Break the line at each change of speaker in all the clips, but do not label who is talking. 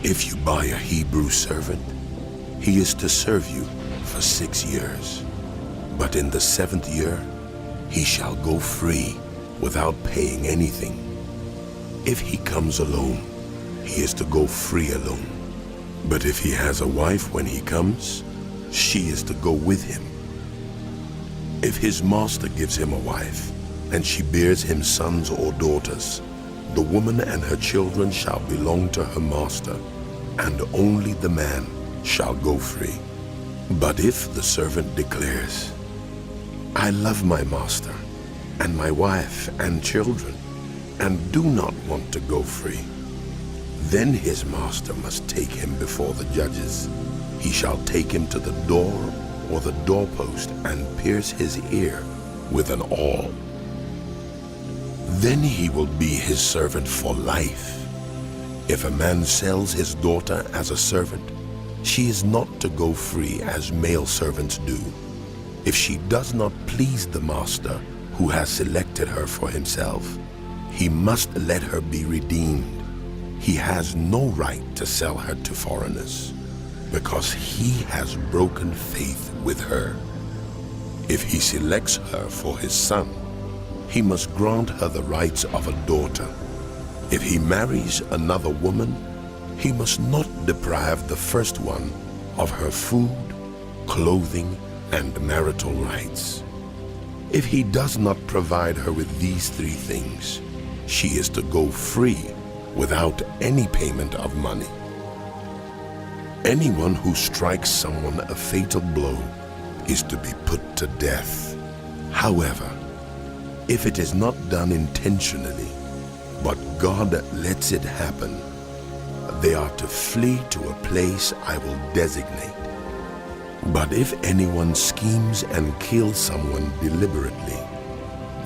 If you buy a Hebrew servant, he is to serve you for 6 years. But in the 7th year, he shall go free without paying anything. If he comes alone, he is to go free alone. But if he has a wife when he comes, she is to go with him. If his master gives him a wife, and she bears him sons or daughters, the woman and her children shall belong to her master, and only the man shall go free. But if the servant declares, I love my master, and my wife and children, and do not want to go free, then his master must take him before the judges. He shall take him to the door or the doorpost and pierce his ear with an awl. Then he will be his servant for life. If a man sells his daughter as a servant, she is not to go free as male servants do. If she does not please the master who has selected her for himself, he must let her be redeemed. He has no right to sell her to foreigners, because he has broken faith with her. If he selects her for his son, he must grant her the rights of a daughter. If he marries another woman, he must not deprive the first one of her food, clothing, and marital rights. If he does not provide her with these 3 things, she is to go free without any payment of money. Anyone who strikes someone a fatal blow is to be put to death. However, if it is not done intentionally, but God lets it happen, they are to flee to a place I will designate. But if anyone schemes and kills someone deliberately,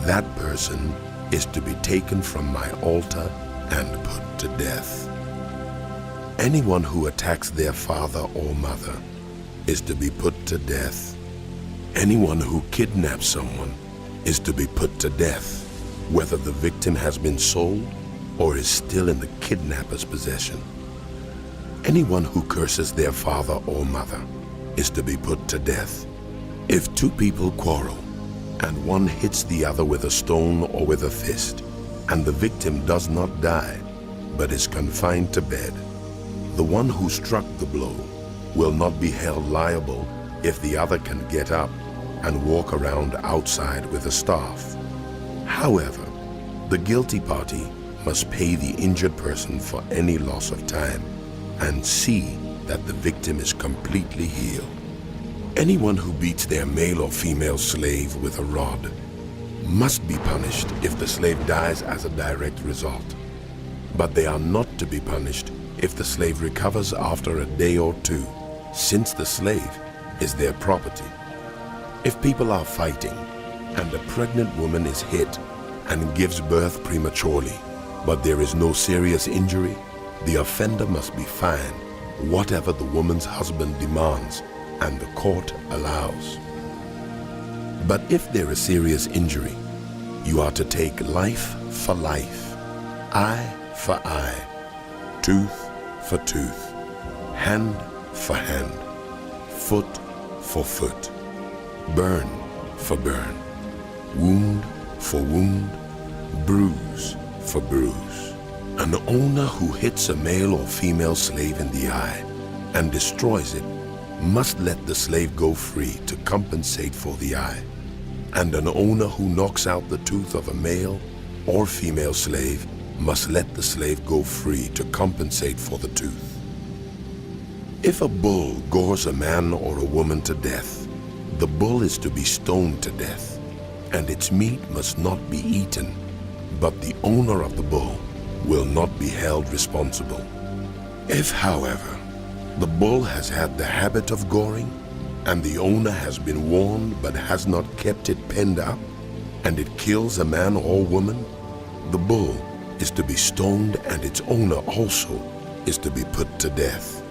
that person is to be taken from my altar and put to death. Anyone who attacks their father or mother is to be put to death. Anyone who kidnaps someone is to be put to death, whether the victim has been sold or is still in the kidnapper's possession. Anyone who curses their father or mother is to be put to death. If 2 people quarrel, and one hits the other with a stone or with a fist, and the victim does not die, but is confined to bed, the one who struck the blow will not be held liable if the other can get up and walk around outside with a staff. However, the guilty party must pay the injured person for any loss of time and see that the victim is completely healed. Anyone who beats their male or female slave with a rod must be punished if the slave dies as a direct result. But they are not to be punished if the slave recovers after a day or 2, since the slave is their property. If people are fighting and a pregnant woman is hit and gives birth prematurely, but there is no serious injury, the offender must be fined whatever the woman's husband demands and the court allows. But if there is serious injury, you are to take life for life, eye for eye, tooth for tooth, hand for hand, foot for foot, burn for burn, wound for wound, bruise for bruise. An owner who hits a male or female slave in the eye and destroys it must let the slave go free to compensate for the eye. And an owner who knocks out the tooth of a male or female slave must let the slave go free to compensate for the tooth. If a bull gores a man or a woman to death, the bull is to be stoned to death, and its meat must not be eaten, but the owner of the bull will not be held responsible. If, however, the bull has had the habit of goring, and the owner has been warned but has not kept it penned up, and it kills a man or woman, the bull is to be stoned, and its owner also is to be put to death.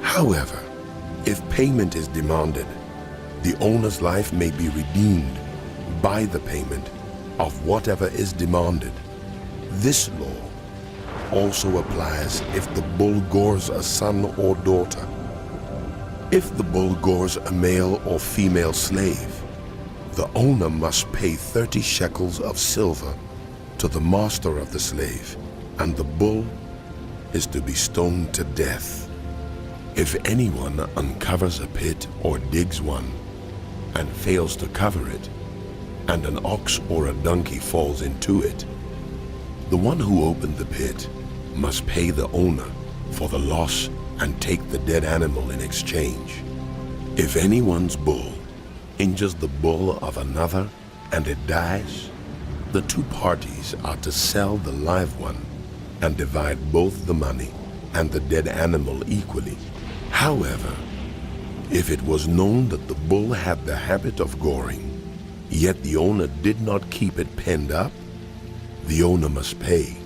However, if payment is demanded, the owner's life may be redeemed by the payment of whatever is demanded. This law also applies if the bull gores a son or daughter. If the bull gores a male or female slave, the owner must pay 30 shekels of silver to the master of the slave, and the bull is to be stoned to death. If anyone uncovers a pit or digs one and fails to cover it, and an ox or a donkey falls into it, the one who opened the pit must pay the owner for the loss and take the dead animal in exchange. If anyone's bull injures the bull of another and it dies, the two parties are to sell the live one and divide both the money and the dead animal equally. However, if it was known that the bull had the habit of goring, yet the owner did not keep it penned up, the owner must pay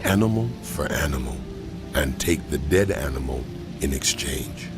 animal for animal and take the dead animal in exchange.